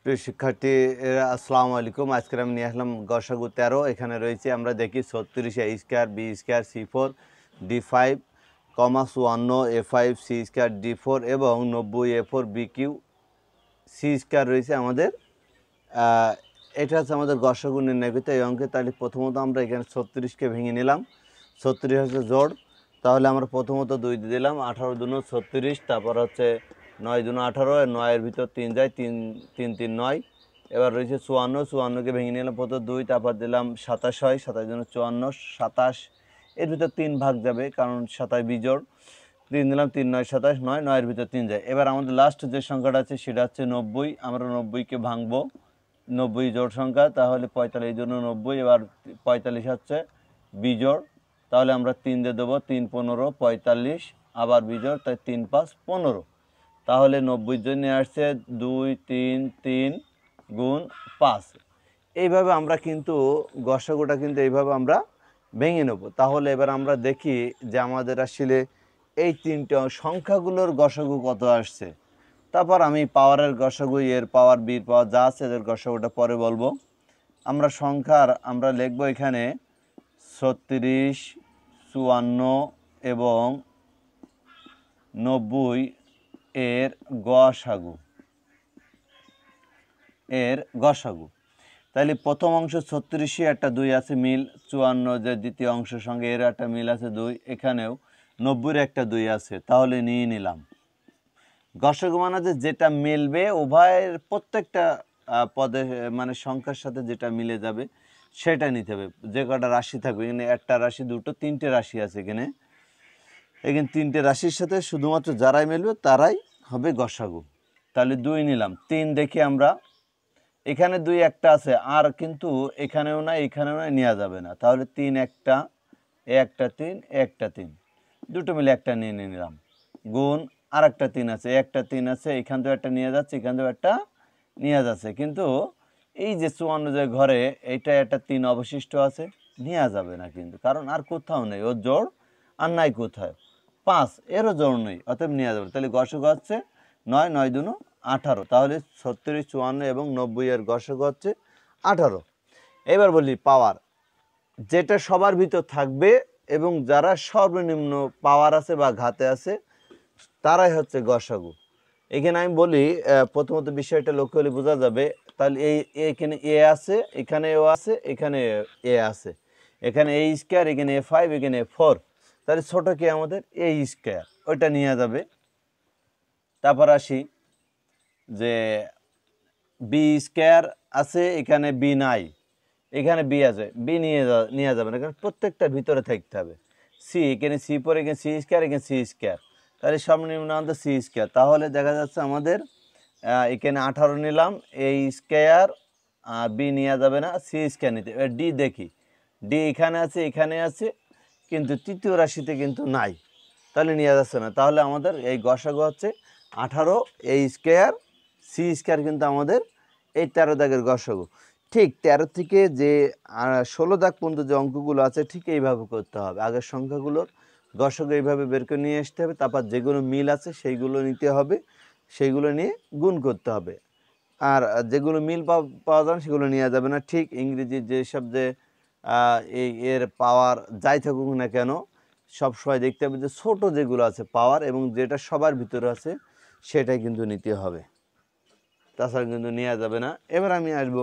প্রিয় শিক্ষার্থী আসসালামু আলাইকুম। আজকে আমি নিয়ে আসলাম গসাগু 13। এখানে রয়েছে আমরা দেখি 36 এ স্কয়ার বি স্কয়ার সি4 ডি5 কমা 54 এ5 সি স্কয়ার ডি4 এবং 90 A4 B Q C square রয়েছে আমাদের। এটা হচ্ছে আমাদের গসাগু নির্ণয় করতে এই অঙ্কে। তাহলে প্রথমত আমরা এখানে 36কে ভেঙে নিলাম। 36 হচ্ছে জোড়, তাহলে আমরা প্রথমত 2 দিয়ে দিলাম। 18 দুনো 36, তারপর হচ্ছে 9 দুনো 18, 9-এর ভিতর 3 যায়, 3 3 3 9। এবার রয়েছে 54, 54কে ভেঙে নিলাম প্রথম 2, তারপর দিলাম 27 হয়, 27 দুনো 54, 27 এর ভিতর 3 ভাগ যাবে কারণ 27 বিজোড়। 3 দিলাম, 3 9 27, 9 9-এর ভিতর 3 যায়। এবার আমাদের লাস্ট যে সংখ্যাটা আছে সেটা হচ্ছে 90। আমরা 90কে ভাঙবো, 90 জোড় সংখ্যা, তাহলে 45 জন্য 90। এবার 45 হচ্ছে বিজোড়, তাহলে আমরা 3 দিয়ে দেবো, 3 15 45, আবার বিজোড়, তাই 3 5 15। তাহলে 90 জন্য আসছে 2 3 3 গুণ 5। এইভাবে আমরা কিন্তু গসাগুটা কিন্তু এইভাবে আমরা ভেঙে নেব। তাহলে এবার আমরা দেখি যে আমাদের আসলে এই তিনটে সংখ্যাগুলোর গসাগু কত আসছে। তারপর আমি পাওয়ারের গসাগু, এর পাওয়ার, বির পাওয়ার যা আছে এদের গসাগুটা পরে বলবো। আমরা সংখ্যার আমরা লিখব এখানে 36, 54 এবং 90 এর গসাগু, তাহলে প্রথম অংশ 36-এ একটা 2 আছে মিল, 54 যে দ্বিতীয় অংশের সঙ্গে এর একটা মিল আছে 2, এখানেও 90-এর একটা 2 আছে, তাহলে নিয়ে নিলাম। গসাগু মানে যেটা মিলবে উভয়ের প্রত্যেকটা পদে মানে সংখ্যার সাথে যেটা মিলে যাবে সেটা নিতে হবে। যে কটা রাশি থাকবে, এখানে একটা রাশি, দুটো, 3টে রাশি আছে এখানে 3টে রাশির সাথে শুধুমাত্র যারাই মিলবে তারাই হবে গসাগু। তাহলে 2 নিলাম। 3 দেখি আমরা, এখানে 2 একটা আছে, আর কিন্তু এখানেও না এখানেও না, নেওয়া যাবে না। তাহলে 3 একটা, একটা 3, একটা 3, দুটো মিলে একটা নিয়ে নিলাম। গুণ আর একটা 3 আছে, একটা 3 আছে, এখান থেকে একটা নিয়ে যাচ্ছে, এখান থেকে একটা নিয়ে যাচ্ছে, কিন্তু এই যে 54 যে ঘরে এইটা একটা 3 অবশিষ্ট আছে, নেওয়া যাবে না কিন্তু, কারণ আর কোথাও নেই, ওর জোড় আর নাই কোথায়। 5 এরও জোড় নেই, অতএব নেওয়া যাবে। তাহলে গসাগু হচ্ছে 9, 9 দুনো 18। তাহলে 36, 54 এবং 90 এর গসাগু হচ্ছে 18। এবার বলি পাওয়ার, যেটা সবার ভিতর থাকবে এবং যারা সর্বনিম্ন পাওয়ার আছে বা ঘাতে আছে তারাই হচ্ছে গসাগু। এখানে আমি বলি প্রথমত বিষয়টা লক্ষ্য হলে বোঝা যাবে। তাহলে এখানে এ আছে, এখানে ও আছে, এখানে এ আছে, এখানে এ স্কয়ার, এখানে এ5, এখানে এ4, তাহলে ছোট কি আমাদের এ স্কয়ার, ওইটা নিয়ে যাবে। তারপর আসি যে বি স্কয়ার আছে, এখানে বি নাই, এখানে বি আছে, বি নিয়ে যাবে না, কারণ প্রত্যেকটা ভিতরে থাকতে হবে। সি, এখানে সি পরে, এখানে সি স্কয়ার, এখানে সি স্কয়ার, তাহলে সর্বনিম্ন আমাদের সি স্কয়ার। তাহলে দেখা যাচ্ছে আমাদের এখানে 18 নিলাম, এ স্কয়ার, বি নেওয়া যাবে না, সি স্কয়ার নিতে। এবার ডি দেখি, ডি এখানে আছে, এখানে আছে, কিন্তু তৃতীয় রাশিতে কিন্তু নাই, তাহলে নেওয়া যাচ্ছে না। তাহলে আমাদের এই গসাগু হচ্ছে 18 এ স্কয়ার সি স্কয়ার, কিন্তু আমাদের এই 13 দাগের গসাগু। ঠিক 13 থেকে যে 16 দাগ পর্যন্ত যে অঙ্কগুলো আছে ঠিক এইভাবে করতে হবে। আগের সংখ্যাগুলোর গসাগু এইভাবে বের করে নিয়ে আসতে হবে, তারপর যেগুলো মিল আছে সেইগুলো নিতে হবে, সেইগুলো নিয়ে গুণ করতে হবে। আর যেগুলো মিল পাওয়া যায় না সেগুলো নেওয়া যাবে না। ঠিক ইংরেজির যেসব যে এই এর পাওয়ার যাই থাকুক না কেন, সবসময় দেখতে হবে যে ছোট যেগুলো আছে পাওয়ার এবং যেটা সবার ভিতরে আছে সেটাই কিন্তু নিতে হবে, তাছাড়া কিন্তু নেওয়া যাবে না। এবার আমি আসবো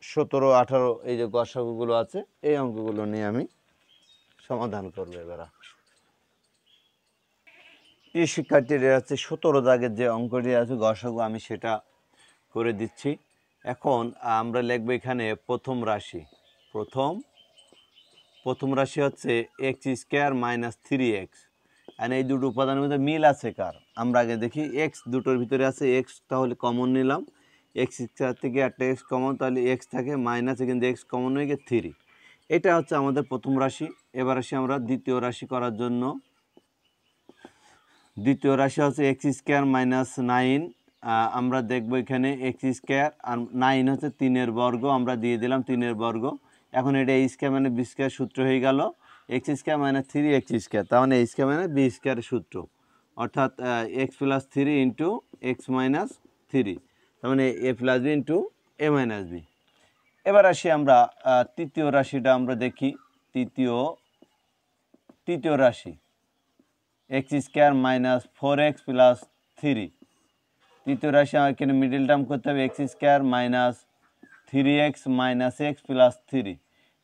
17, 18 এই যে গসাগুগুলো আছে এই অঙ্কগুলো নিয়ে আমি সমাধান করবো। এবার প্রিয় শিক্ষার্থীরা হচ্ছে 17 দাগের যে অঙ্কটি আছে গসাগু, আমি সেটা করে দিচ্ছি। এখন আমরা লিখবো এখানে প্রথম রাশি, প্রথম রাশি হচ্ছে এক্স স্কোয়ার মাইনাস 3x, আর এই দুটো উপাদানের মধ্যে মিল আছে কার, আমরা আগে দেখি। এক্স দুটোর ভিতরে আছে, এক্স তাহলে কমন নিলাম, এক্স স্কোয়ার থেকে একটা এক্স কমন, তাহলে এক্স থাকে, মাইনাসে কিন্তু এক্স কমন হয়ে গিয়ে 3। এটা হচ্ছে আমাদের প্রথম রাশি। এবার আসি আমরা দ্বিতীয় রাশি করার জন্য। দ্বিতীয় রাশি হচ্ছে এক্স স্কোয়ার মাইনাস 9। আমরা দেখবো এখানে এক্স স্কোয়ার আর 9 হচ্ছে 3-এর বর্গ, আমরা দিয়ে দিলাম 3-এর বর্গ। এখন এটা এ স্কোয়ার মানে বি স্কোয়ার সূত্র হয়ে গেল, x square minus 3 x square, তার মানে এ স্কোয়ার মানে বি স্কোয়ারের সূত্র, অর্থাৎ x plus 3 into x minus 3। তার মানে এ প্লাস বি ইন্টু এ মাইনাস বি। এবার আসি আমরা তৃতীয় রাশিটা আমরা দেখি। তৃতীয় রাশি x square minus 4x plus 3। তৃতীয় রাশি আমার এখানে মিডল টার্ম করতে হবে x square minus 3x minus x plus 3।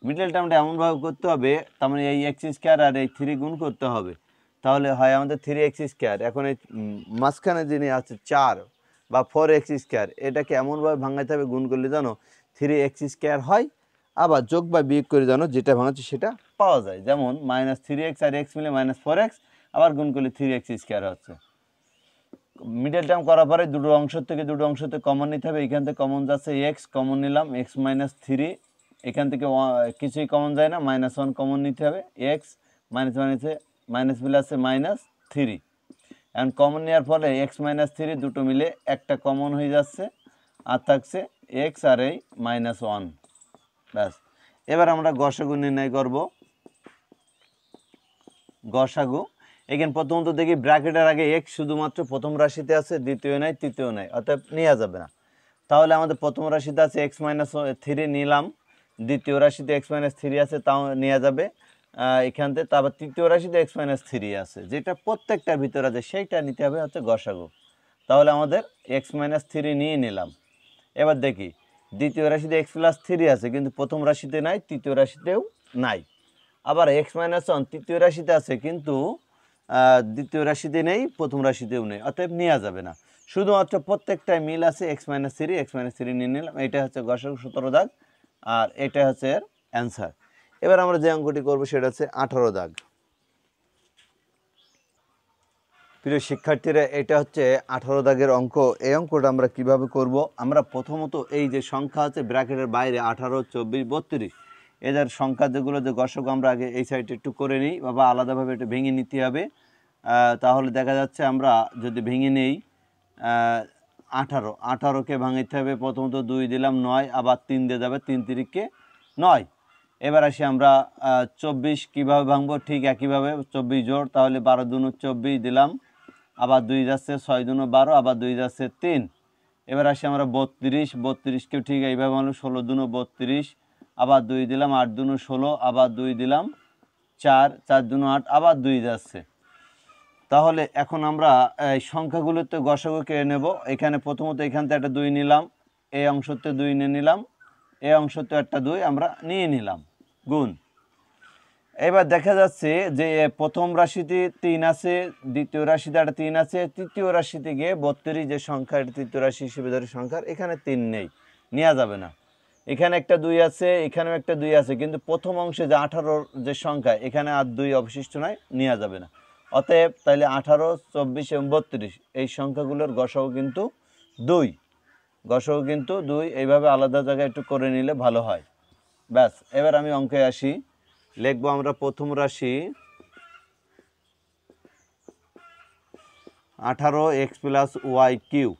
Middle টার্মটা এমনভাবে করতে হবে, তার মানে এই এক্স স্কোয়ার আর এই 3 গুণ করতে হবে, তাহলে হয় আমাদের 3x স্কোয়ার। এখন এই মাঝখানে যিনি আছে 4 বা 4x স্কোয়ার, এটাকে এমনভাবে ভাঙাইতে হবে গুণ করলে জানো 3x স্কোয়ার হয়, আবার যোগ বা বিয়োগ করে জানো যেটা ভাঙাচ্ছে সেটা পাওয়া যায়। যেমন মাইনাস 3x আর x মিলে মাইনাস 4x, আবার গুণ করলে 3x স্কোয়ার হচ্ছে। মিডল টার্ম করার পরে দুটো অংশতে কমন নিতে হবে। এখান থেকে কমন যাচ্ছে x, কমন নিলাম x মাইনাস 3, এখান থেকে কিছুই কমন যায় না, -1 কমন নিতে হবে, x মাইনাস মাইনাস প্লাসে মাইনাস 3। এখন কমন নেওয়ার ফলে x মাইনাস 3 দুটো মিলে একটা কমন হয়ে যাচ্ছে, আর থাকছে x আর এই -1। ব্যাস, এবার আমরা গসাগু নির্ণয় করব। গসাগু এখানে প্রথমত দেখি ব্র্যাকেটের আগে x শুধুমাত্র প্রথম রাশিতে আছে, দ্বিতীয় নাই, তৃতীয় নাই, অর্থাৎ নেওয়া যাবে না। তাহলে আমাদের প্রথম রাশিতে আছে x মাইনাস 3 নিলাম, দ্বিতীয় রাশিতে x মাইনাস 3 আছে, তাও নেওয়া যাবে এখান থেকে। তারপর তৃতীয় রাশিতে x মাইনাস 3 আছে, যেটা প্রত্যেকটার ভিতরে আছে সেইটা নিতে হবে হচ্ছে গসাগু। তাহলে আমাদের x মাইনাস 3 নিয়ে নিলাম। এবার দেখি দ্বিতীয় রাশিতে x প্লাস 3 আছে, কিন্তু প্রথম রাশিতে নাই, তৃতীয় রাশিতেও নাই। আবার x মাইনাস 1 তৃতীয় রাশিতে আছে, কিন্তু দ্বিতীয় রাশিতে নেই, প্রথম রাশিতেও নেই, অতএব নেওয়া যাবে না। শুধুমাত্র প্রত্যেকটায় মিল আছে x মাইনাস 3 নিয়ে নিলাম। এটা হচ্ছে গসাগু 17 দাগ, আর এটা হচ্ছে এর অ্যান্সার। এবার আমরা যে অঙ্কটি করব সেটা হচ্ছে 18 দাগ। প্রিয় শিক্ষার্থীরা, এটা হচ্ছে 18 দাগের অঙ্ক। এই অঙ্কটা আমরা কিভাবে করব? আমরা প্রথমত এই যে সংখ্যা আছে ব্র্যাকেটের বাইরে 18, 24, 32, এদের সংখ্যা যেগুলো যে গসাগু আমরা আগে এই সাইডে একটু করে নিই, বাবা আলাদাভাবে একটু ভেঙে নিতে হবে। তাহলে দেখা যাচ্ছে আমরা যদি ভেঙে নেই 18কে ভাঙাইতে হবে। প্রথমত 2 দিলাম 9, আবার 3 দিয়ে যাবে, 3 তিরিকে 9। এবার আসি আমরা 24 কীভাবে ভাঙবো? ঠিক একইভাবে 24 জোড়, তাহলে 12 দুনো 24 দিলাম, আবার 2 যাচ্ছে, 6 দুনো 12, আবার 2 যাচ্ছে 3। এবার আসি আমরা 32কেও ঠিক এইভাবে ভাঙলাম, 16 দুনো 32, আবার 2 দিলাম, 8 দুনো 16, আবার 2 দিলাম 4, 4 দুনো 8, আবার 2 যাচ্ছে। তাহলে এখন আমরা এই সংখ্যাগুলোতে গসাগু কেড়ে নেব। এখানে প্রথমত এখান থেকে একটা 2 নিলাম, এই অংশতে 2 নিয়ে নিলাম, এই অংশতে একটা 2 আমরা নিয়ে নিলাম, গুণ। এবার দেখা যাচ্ছে যে প্রথম রাশিতে 3 আছে, দ্বিতীয় রাশিতে একটা 3 আছে, তৃতীয় রাশিতে গিয়ে 32 যে সংখ্যা, এটা তৃতীয় রাশি হিসেবে ধরে সংখ্যা, এখানে 3 নেই, নেওয়া যাবে না। এখানে একটা 2 আছে, এখানেও একটা 2 আছে, কিন্তু প্রথম অংশে যে 18 যে সংখ্যা, এখানে আর 2 অবশিষ্ট নয়, নেওয়া যাবে না। অতএব তাহলে 18, 24 এবং 32 এই সংখ্যাগুলোর গসাগু কিন্তু 2। গসাগু কিন্তু 2। এইভাবে আলাদা জায়গায় একটু করে নিলে ভালো হয়। ব্যাস, এবার আমি অঙ্কে আসি। লিখবো আমরা প্রথম রাশি 18x plus Y Q.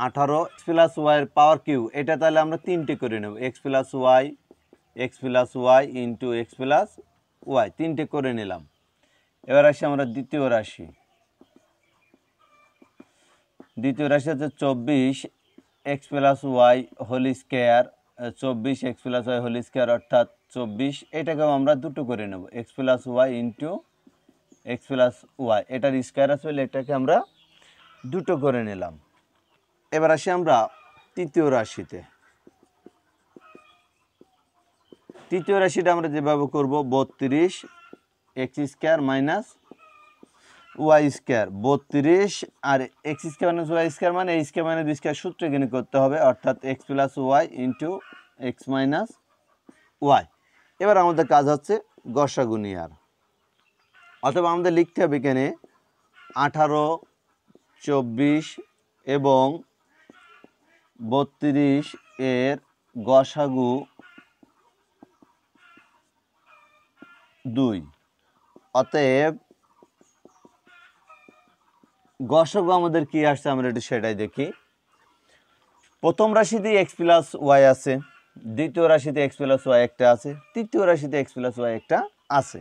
18x plus ওয়াইয়ের পাওয়ার কিউ, এটা তাহলে আমরা 3টে করে নেব, x plus y into x plus y, 3টে করে নিলাম। এবার আসি আমরা দ্বিতীয় রাশি হচ্ছে 24x plus y whole square, 24x plus y whole square অর্থাৎ 24। এটাকেও আমরা দুটো করে নেব, x plus y into x plus y, এটার স্কোয়ার আছে বলে এটাকে আমরা দুটো করে নিলাম। এবার আসি আমরা তৃতীয় রাশিতে। তৃতীয় রাশিটা আমরা যেভাবে করব, 32x square minus y square, 32 আর x square minus y square মানে এই স্কোয়ার মাইনাস বি স্কোয়ার সূত্র এখানে করতে হবে, অর্থাৎ x plus y into x minus y. এবার আমাদের কাজ হচ্ছে গসাগু নেওয়ার। অথবা আমাদের লিখতে হবে এখানে 18, 24 এবং 32 এর গসাগু 2। অতএব গসাগু আমাদের কি আসছে আমরা একটু সেটাই দেখি। প্রথম রাশিতে এক্স প্লাস ওয়াই আছে, দ্বিতীয় রাশিতে এক্স প্লাস ওয়াই একটা আছে, তৃতীয় রাশিতে এক্স প্লাস ওয়াই একটা আছে।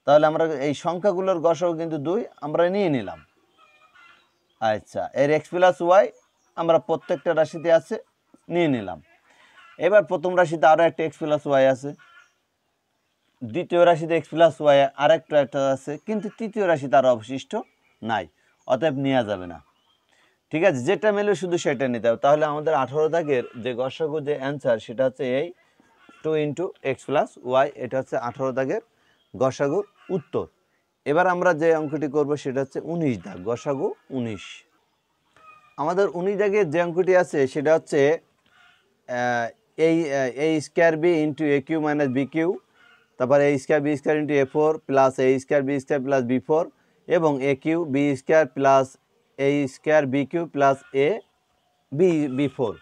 তাহলে আমরা এই সংখ্যাগুলোর গসাগু কিন্তু 2 আমরা নিয়ে নিলাম। আচ্ছা, এর এক্স প্লাস ওয়াই আমরা প্রত্যেকটা রাশিতে আছে নিয়ে নিলাম। এবার প্রথম রাশিতে আরও একটা এক্স প্লাস ওয়াই আছে, দ্বিতীয় রাশিতে এক্স প্লাস ওয়াই একটা আছে, কিন্তু তৃতীয় রাশিতে আর অবশিষ্ট নাই, অতএব নেওয়া যাবে না। ঠিক আছে, যেটা মেলে শুধু সেটা নিতে হবে। তাহলে আমাদের 18 দাগের যে গসাগু যে অ্যান্সার সেটা হচ্ছে এই 2 ইন্টু এক্স প্লাস ওয়াই, এটা হচ্ছে 18 দাগের গসাগুর উত্তর। এবার আমরা যে অঙ্কটি করব সেটা হচ্ছে 19 দাগ, গসাগু 19। আমাদের 19 দাগের যে অঙ্কটি আছে সেটা হচ্ছে এই square b into a q minus b q, তারপরে a square b square into a four plus a square b square plus b four এবং a q b square plus a square b q plus a b four.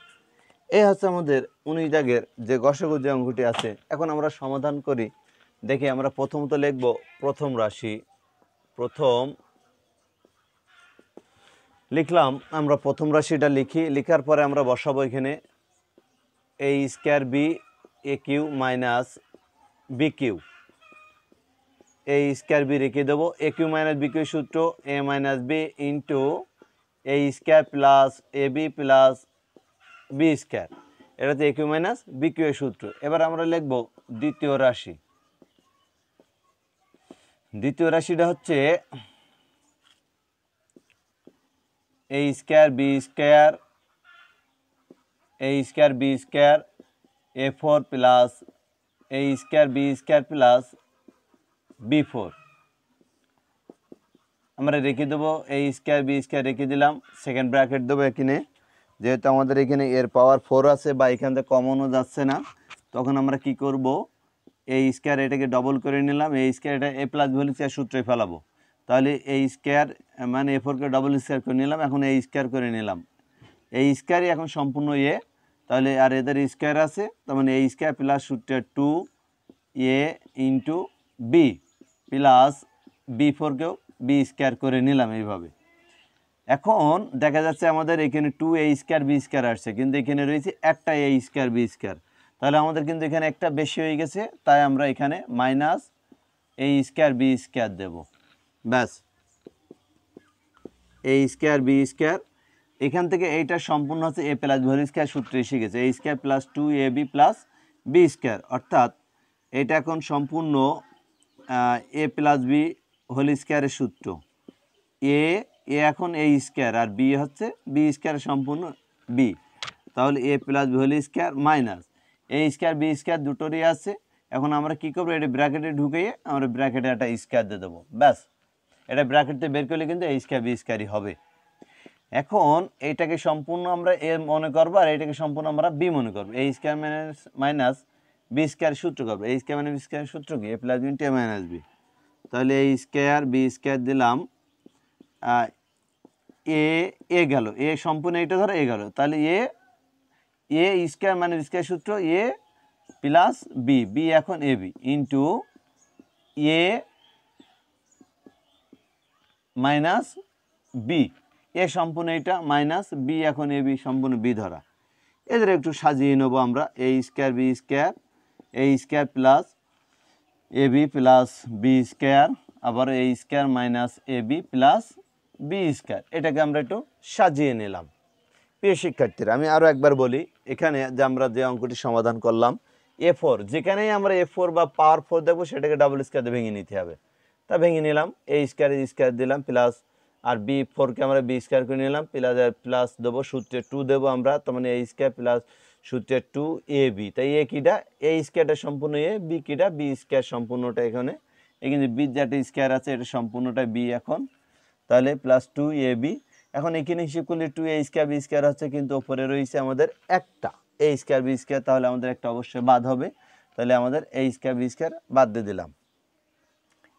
এই হচ্ছে আমাদের 19 দাগের যে গসাগু যে অঙ্কটি আছে। এখন আমরা সমাধান করি। দেখি আমরা প্রথমত লিখব প্রথম রাশি, প্রথম লিখলাম, আমরা প্রথম রাশিটা লিখি, লিখার পরে আমরা বসাবো এখানে এ square B A q minus b Q, A square B রেখে দেবো, এ কিউ মাইনাস বি কিউ সূত্র এ minus B into A square plus a B plus B square, এটা হচ্ছে এ কিউ মাইনাস বি কিউ এর সূত্র। এবার আমরা লিখব দ্বিতীয় রাশি, দ্বিতীয় রাশিটা হচ্ছে a square b square a square b square a four plus a square b square plus b four. আমরা রেখে দেবো এ স্কোয়ার বি স্কোয়ার রেখে দিলাম, সেকেন্ড ব্র্যাকেট দেবো এখানে, যেহেতু আমাদের এখানে এর পাওয়ার 4 আছে বা এখান থেকে কমনও যাচ্ছে না, তখন আমরা কি করব, এই স্কোয়ার এটাকে ডবল করে নিলাম, এই স্কোয়ার এটা এ প্লাস ভি হোল স্কোয়ার সূত্রে ফেলাবো। তাহলে এই স্কোয়ার মানে এ ফোরকে ডবল স্কোয়ার করে নিলাম, এখন এই স্কোয়ার করে নিলাম, এই স্কোয়ারই এখন সম্পূর্ণ এ, তাহলে আর এদের স্কোয়ার আছে, তার মানে এই স্কোয়ার প্লাস সূত্রে 2 a into b plus b ফোরকেও বি স্কোয়ার করে নিলাম এইভাবে। এখন দেখা যাচ্ছে আমাদের এখানে 2 এ স্কোয়ার বি স্কোয়ার আসছে, কিন্তু এখানে রয়েছে একটা এ স্কোয়ার বি স্কোয়ার, তাহলে আমাদের কিন্তু এখানে একটা বেশি হয়ে গেছে, তাই আমরা এখানে minus a square b square দেব। ব্যাস, এ স্কোয়ার বি স্কোয়ার, এখান থেকে এইটা সম্পূর্ণ হচ্ছে এ প্লাস বি হোল স্কোয়ার সূত্রে এসে গেছে, এ square plus 2 A B plus B square, অর্থাৎ এটা এখন সম্পূর্ণ এ প্লাস বি হোল স্কোয়ারের সূত্র। এ এখন এ স্কোয়ার আর বি হচ্ছে বি স্কোয়ার সম্পূর্ণ বি, তাহলে a plus b whole square minus a square b square দুটোরই আছে। এখন আমরা কী করবো, এটা ব্র্যাকেটে ঢুকিয়ে আমরা ব্র্যাকেটে একটা স্কোয়ার দিয়ে দেবো, ব্যাস, এটা ব্র্যাকেটে বের করলে কিন্তু এ স্কোয়ার বি স্কোয়ারই হবে। এখন এইটাকে সম্পূর্ণ আমরা এ মনে করবো আর এইটাকে সম্পূর্ণ আমরা বি মনে করবো, এ স্কোয়ার মাইনাস বি স্কোয়ার সূত্র করবো, এ স্কোয়ার মাইনাস বি স্কোয়ার সূত্র কি, এ প্লাস বি ইন্টু এ মাইনাস বি, তাহলে এ স্কোয়ার বি স্কোয়ার দিলাম, এ গেল, এ সম্পূর্ণ এটা ধরো এ গেল, তাহলে এ স্কোয়ার মানে স্কোয়ার সূত্র এ প্লাস বি, বি এখন A B into A minus B, এ সম্পূর্ণ এটা মাইনাস বি এখন এ বি সম্পূর্ণ বি ধরা। এদের একটু সাজিয়ে নেব আমরা, এ square b square a square plus a B plus B square, আবার এ square minus A B plus B square, এটাকে আমরা একটু সাজিয়ে নিলাম। প্রিয় শিক্ষার্থীরা, আমি আরও একবার বলি, এখানে যে আমরা যে অঙ্কটি সমাধান করলাম এ ফোর, যেখানেই আমরা এ ফোর বা পাওয়ার 4 দেখবো সেটাকে ডাবল স্কোয়ারে ভেঙে নিতে হবে, তা ভেঙে নিলাম, এ স্কোয়ার দিলাম প্লাস আর বি ফোরকে আমরা বি স্কোয়ার করে নিলাম, প্লাস দেবো সূত্রে 2 দেবো আমরা, তার মানে এ স্কোয়ার প্লাস সূত্রে 2 এ বি, তাই এ কিটা এ স্কোয়ারটা সম্পূর্ণ এ, বি কিটা বি স্কোয়ার সম্পূর্ণটা, এখানে এখানে বি যেটা স্কোয়ার আছে এটা সম্পূর্ণটা বি এখন, তাহলে প্লাস 2 এ বি। এখন এখানে হিসেব করলে 2 এ স্কোয়ার বি স্কোয়ার হচ্ছে, কিন্তু ওপরে রয়েছে আমাদের একটা এ স্কোয়ার বি স্কোয়ার, তাহলে আমাদের একটা অবশ্যই বাদ হবে, তাহলে আমাদের এ স্কোয়ার বি স্কোয়ার বাদ দিয়ে দিলাম।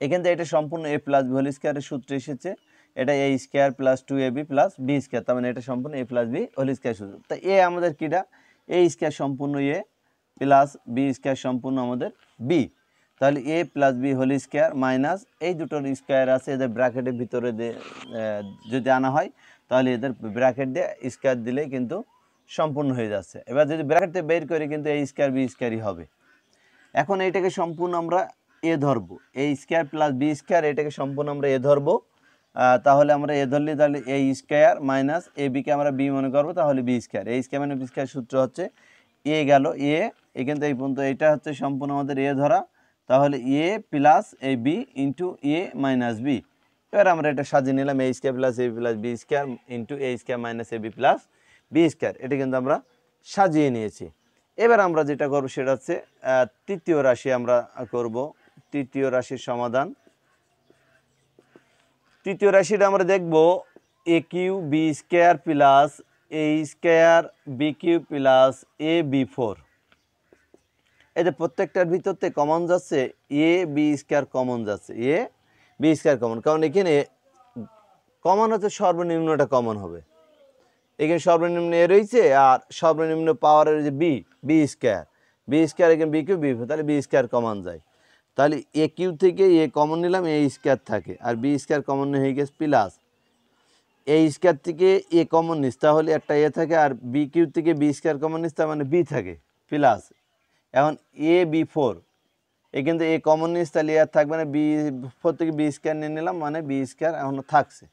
এখান থেকে এটা সম্পূর্ণ এ প্লাস বি হোল স্কোয়ারের সূত্রে এসেছে, এটা এ square plus 2 A B plus B square, তার মানে এটা সম্পূর্ণ এ প্লাস বি হোল স্কোয়ার সূত্র। তা এ আমাদের কিটা এ স্কোয়ার সম্পূর্ণ এ প্লাস বি স্কোয়ার সম্পূর্ণ আমাদের বি, তাহলে a plus b whole square minus এই দুটোর স্কোয়ার আছে, এদের ব্র্যাকেটের ভিতরে যদি আনা হয় তাহলে এদের ব্র্যাকেট দিয়ে স্কোয়ার দিলেই কিন্তু সম্পূর্ণ হয়ে যাচ্ছে। এবার যদি ব্র্যাকেট দিয়ে বের করি কিন্তু এ স্কোয়ার বি স্কোয়ারই হবে। এখন এইটাকে সম্পূর্ণ আমরা এ ধরবো, এ স্কোয়ার প্লাস বি স্কোয়ার, এটাকে সম্পূর্ণ আমরা এ ধরবো, তাহলে আমরা এ ধরলে তাহলে এ স্কোয়ার মাইনাস এ বিকে আমরা বি মনে করবো, তাহলে বি স্কোয়ার। এ স্কোয়ার মানে বি স্কোয়ার সূত্র হচ্ছে এ গেল এ, এখান থেকে এই পর্যন্ত এটা হচ্ছে সম্পূর্ণ আমাদের এ ধরা, তাহলে a plus a B into A minus B. এবার আমরা এটা সাজিয়ে নিলাম এ square plus A plus B square into A square minus A B plus B square. এটা কিন্তু আমরা সাজিয়ে নিয়েছি। এবার আমরা যেটা করবো সেটা হচ্ছে তৃতীয় রাশি আমরা করব, তৃতীয় রাশির সমাধান। তৃতীয় রাশিটা আমরা দেখব এ q b square plus a square b q plus a b four. এই যে প্রত্যেকটার ভিতর থেকে কমন যাচ্ছে এ বি স্কোয়ার কমন যাচ্ছে, এ বি স্কোয়ার কমন, কারণ এখানে কমন হচ্ছে সর্বনিম্নটা কমন হবে। এখানে সর্বনিম্ন এ রয়েছে আর সর্বনিম্ন পাওয়ারের যে b, b square, b square এখানে বি কিউ বি ফোর, তাহলে বি স্কোয়ার কমন যায়। তাহলে এ কিউ থেকে এ কমন নিলাম, এ স্কোয়ার থাকে, আর বি স্কোয়ার কমন হয়ে গেছে প্লাস এ স্কোয়ার থেকে এ কমন নিস, তাহলে একটা এ থাকে, আর বি কিউ থেকে বি স্কোয়ার কমন নিস, তার মানে বি থাকে প্লাস। এখন এ বি ফোর, এ কিন্তু এ কমন নিস, তাহলে আর থাকবে না, বি ফোর থেকে বি স্কোয়ার নিয়ে নিলাম, মানে বি স্কোয়ার এখনও থাকছে।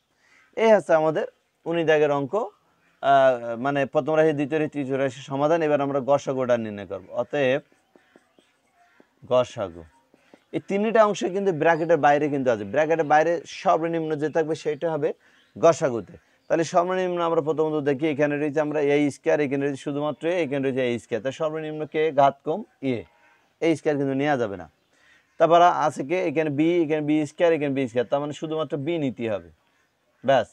এই হচ্ছে আমাদের 19 দাগের অঙ্ক, মানে প্রথম রাশি, দ্বিতীয় রাশি, তৃতীয় রাশির সমাধান। এবার আমরা গসাগুটা নির্ণয় করব। অতএব গসাগু এই তিনটা অংশ কিন্তু ব্র্যাকেটের বাইরে কিন্তু আছে, ব্র্যাকেটের বাইরে সর্বনিম্ন যে থাকবে সেটা হবে গসাগুতে। তাহলে সর্বনিম্ন আমরা প্রথমত দেখি, এখানে রয়েছে আমরা এ স্কোয়ার, এখানে রয়েছে শুধুমাত্র এখানে রয়েছে এ স্কোয়ার, তাই সর্বনিম্ন কে ঘাত কম এ স্কোয়ার কিন্তু নেওয়া যাবে না। তারপর আছে কে এখানে বি স্কোয়ার, এখানে বি স্কোয়ার, তার মানে শুধুমাত্র বি নিতে হবে ব্যাস।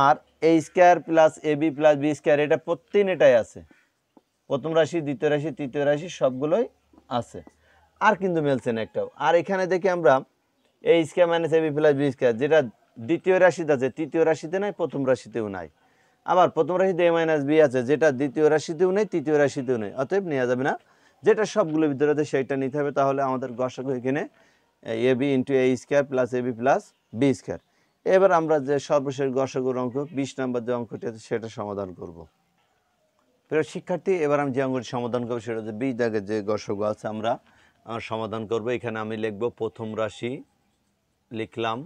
আর এ square plus a B plus B square, এটা প্রত্যেকটাই আছে, প্রথম রাশি, দ্বিতীয় রাশি, তৃতীয় রাশি সবগুলোই আছে, আর কিন্তু মিলছে না একটাও। আর এখানে দেখি আমরা এ square minus A B plus B square, যেটা দ্বিতীয় রাশিতে আছে, তৃতীয় রাশিতে নাই, প্রথম রাশিতেও নাই। আবার প্রথম রাশিতে এ মাইনাস বি আছে, যেটা দ্বিতীয় রাশিতেও নেই, তৃতীয় রাশিতেও নেই, অতএব নেওয়া যাবে না। যেটা সবগুলোর ভিতরে আছে সেইটা নিতে হবে। তাহলে আমাদের গসাগু এখানে A B into A square plus a B plus B square. এবার আমরা যে সর্বশেষ গসাগুর অঙ্ক 20 নম্বর যে অঙ্কটি আছে সেটা সমাধান করব। প্রিয় শিক্ষার্থী, এবার আমি যে অঙ্কটি সমাধান করবো সেটা হচ্ছে 20 দাগের যে গসাগু আছে আমরা সমাধান করব। এখানে আমি লিখব প্রথম রাশি, লিখলাম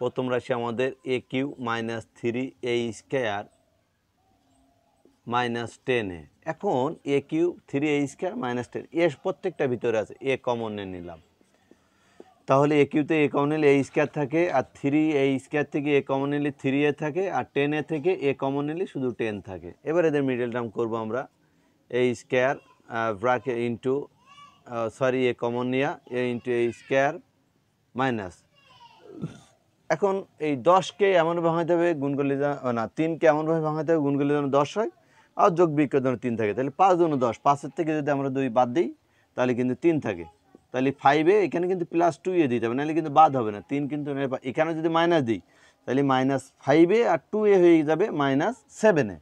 প্রথম রাশি আমাদের এ কিউ মাইনাস 3 এ স্কোয়ার মাইনাস 10 এ। এখন এ কিউ 3 এ স্কোয়ার মাইনাস 10, এর প্রত্যেকটা ভিতরে আছে, এ কমন নিয়ে নিলাম, তাহলে এ কিউতে এ কমন নিলে এ স্কোয়ার থাকে, আর 3 এ স্কোয়ার থেকে এ কমন নিলে 3 এ থাকে, আর 10 এ থেকে এ কমন নিলে শুধু 10 থাকে। এবার এদের মিডল টার্ম করবো আমরা, এ square bracket into sorry a common নিয়া এ ইন্টু এ স্কোয়ার মাইনাস। এখন এই 10কে এমনভাবে ভাঙাতে হবে গুণ করলে না, 3কে এমনভাবে ভাঙাতে হবে গুণ করলে যেন 10 হয়, আর যোগ বিয়োগের জন্য 3 থাকে, তাহলে 5 গুণ 10, 5-এর থেকে যদি আমরা 2 বাদ দিই তাহলে কিন্তু 3 থাকে। তাহলে 5-এ এখানে কিন্তু +2 দিতে হবে, নাহলে কিন্তু বাদ হবে না। 3 কিন্তু এখানে যদি মাইনাস দিই তাহলে -5-এ আর 2-এ হয়ে যাবে -7-এ,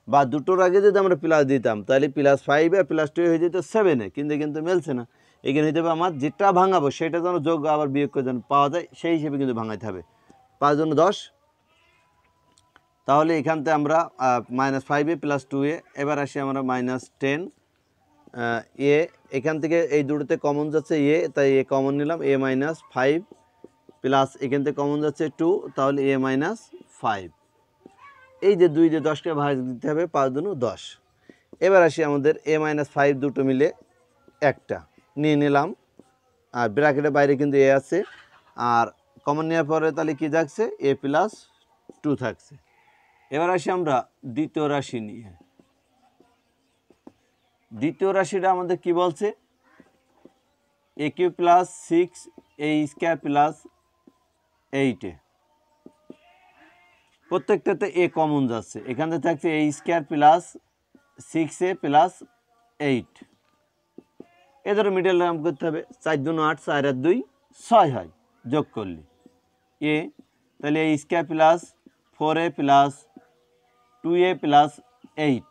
বা দুটোর আগে যদি আমরা প্লাস দিতাম তাহলে +5-এ আর +2-এ হয়ে যেত 7-এ, কিন্তু মিলছে না। এখানে হয়ে যাবে আমার যেটা ভাঙাবো সেটা যেন যোগ আবার বিয়োগ করে যেন পাওয়া যায়, সেই হিসেবে কিন্তু ভাঙাইতে হবে। 5 গুণ 10, তাহলে এখান থেকে আমরা -5-এ +2-এ। এবার আসি আমরা -10 এ, এখান থেকে এই দুটোতে কমন যাচ্ছে এ, তাই এ কমন নিলাম, এ -5 প্লাস এখান থেকে কমন যাচ্ছে 2, তাহলে এ -5। এই যে 2 দিয়ে 10কে ভাগ দিতে হবে, 5 দুনু 10। এবার আসি আমাদের এ -5 দুটো মিলে একটা নিয়ে নিলাম, আর ব্র্যাকেটের বাইরে কিন্তু এ আছে, আর কমন নেওয়ার পরে তাহলে কি থাকছে, এ +2 থাকছে। এবার আসি আমরা দ্বিতীয় রাশি নিয়ে। দ্বিতীয় রাশিটা আমাদের কি বলছে, এ কিউ প্লাস 6 এ স্কোয়ার প্লাস 8 এ, প্রত্যেকটাতে এ কমন যাচ্ছে, এখানে থাকছে এ স্কোয়ার প্লাস 6a প্লাস 8। এদের মিডল টার্ম করতে হবে, 4 দুনো 8, 4 আর 2 6 হয়, যোগ করলে এ, তাহলে a square plus 4a plus 2a plus 8।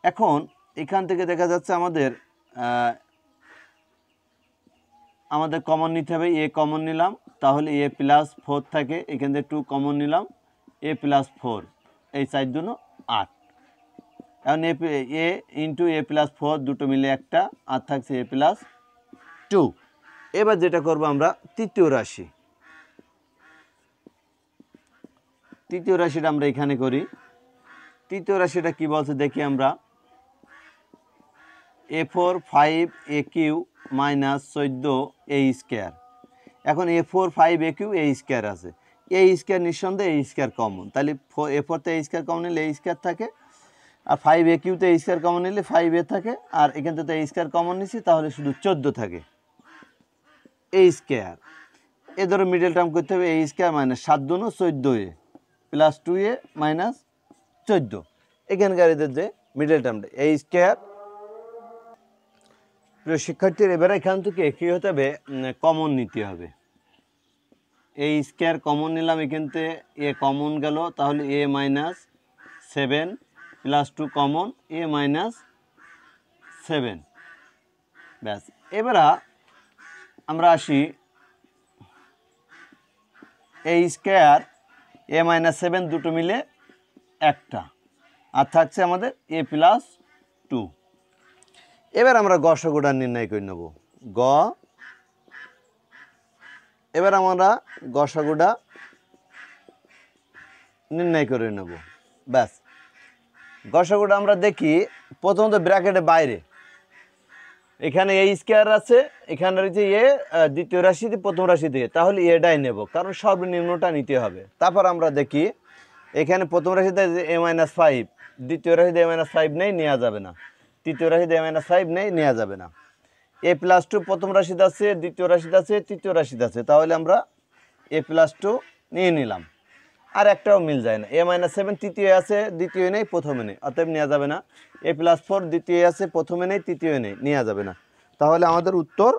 এখন এখান থেকে দেখা যাচ্ছে আমাদের কমন নিতে হবে, এ কমন নিলাম, তাহলে এ +4 থাকে, এখান থেকে 2 কমন নিলাম, এ +4, এই 4 দুনো 8। এখন এ ইন্টু এ +4 দুটো মিলে একটা, আর থাকছে এ +2। এবার যেটা করব আমরা তৃতীয় রাশি, তৃতীয় রাশিটা আমরা এখানে করি। তৃতীয় রাশিটা কি বলছে দেখি আমরা, A4 5AQ minus 14 A square. এখন A4 5AQ A স্কোয়ার আছে, A স্কোয়ার নিঃসন্দেহে A স্কোয়ার কমন, তাহলে A4 তে A স্কোয়ার কমন নিলে A স্কোয়ার থাকে, আর 5AQ তে A স্কোয়ার কমন নিলে 5A থাকে, আর এখান থেকে A স্কোয়ার কমন নিচ্ছি তাহলে শুধু 14 থাকে A স্কোয়ার। এ ধরো মিডল টার্ম করতে হবে A স্কোয়ার মাইনাস 7 দুনো 14A প্লাস 2A মাইনাস 14। এখানকার এদের যে মিডল টার্মটা A স্কোয়ার। প্রিয় শিক্ষার্থীর এবারে এখান থেকে কী হতে হবে, কমন নিতে হবে। A স্কোয়ার কমন নিলাম, এখান থেকে A কমন গেল, তাহলে A minus 7 plus 2 common A minus 7। ব্যাস, এবার আমরা আসি A স্কোয়ার A মাইনাস 7 দুটো মিলে একটা, আর থাকছে আমাদের A প্লাস 2। এবার আমরা গসাগুটা নির্ণয় করে নেব। এবার আমরা গসাগুটা নির্ণয় করে নেব। ব্যাস, গসাগুটা আমরা দেখি প্রথমত ব্র্যাকেটের বাইরে এখানে A স্কোয়ার আছে, এখানে রয়েছে A দ্বিতীয় রাশিতে প্রথম রাশি থেকে, তাহলে এটাই নেব কারণ সর্বনিম্নটা নিতে হবে। তারপর আমরা দেখি এখানে প্রথম রাশিতে A মাইনাস 5, দ্বিতীয় রাশিতে A মাইনাস 5 নেই, নেওয়া যাবে না। তৃতীয় রাশিতে A মাইনাস 5 নেই, নেওয়া যাবে না। A প্লাস 2 প্রথম রাশিতে আছে, দ্বিতীয় রাশিতে আছে, তৃতীয় রাশিতে আছে, তাহলে আমরা A প্লাস 2 নিয়ে নিলাম। আর একটাও মিল যায় না। A মাইনাস 7 তৃতীয় আছে, দ্বিতীয় নেই, প্রথমে নেই, অতএব নেওয়া যাবে না। A প্লাস 4 দ্বিতীয় আছে, প্রথমে নেই, তৃতীয় নেই, নেওয়া যাবে না। তাহলে আমাদের উত্তর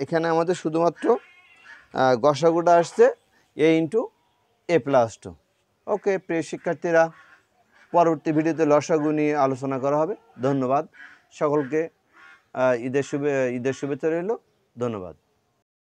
এখানে আমাদের শুধুমাত্র গসাগুটা আসছে A ইন্টু A প্লাস 2। ওকে প্রিয় শিক্ষার্থীরা, পরবর্তী ভিডিওতে লসাগু নিয়ে আলোচনা করা হবে। ধন্যবাদ সকলকে, ঈদের শুভেচ্ছা রইল। ধন্যবাদ।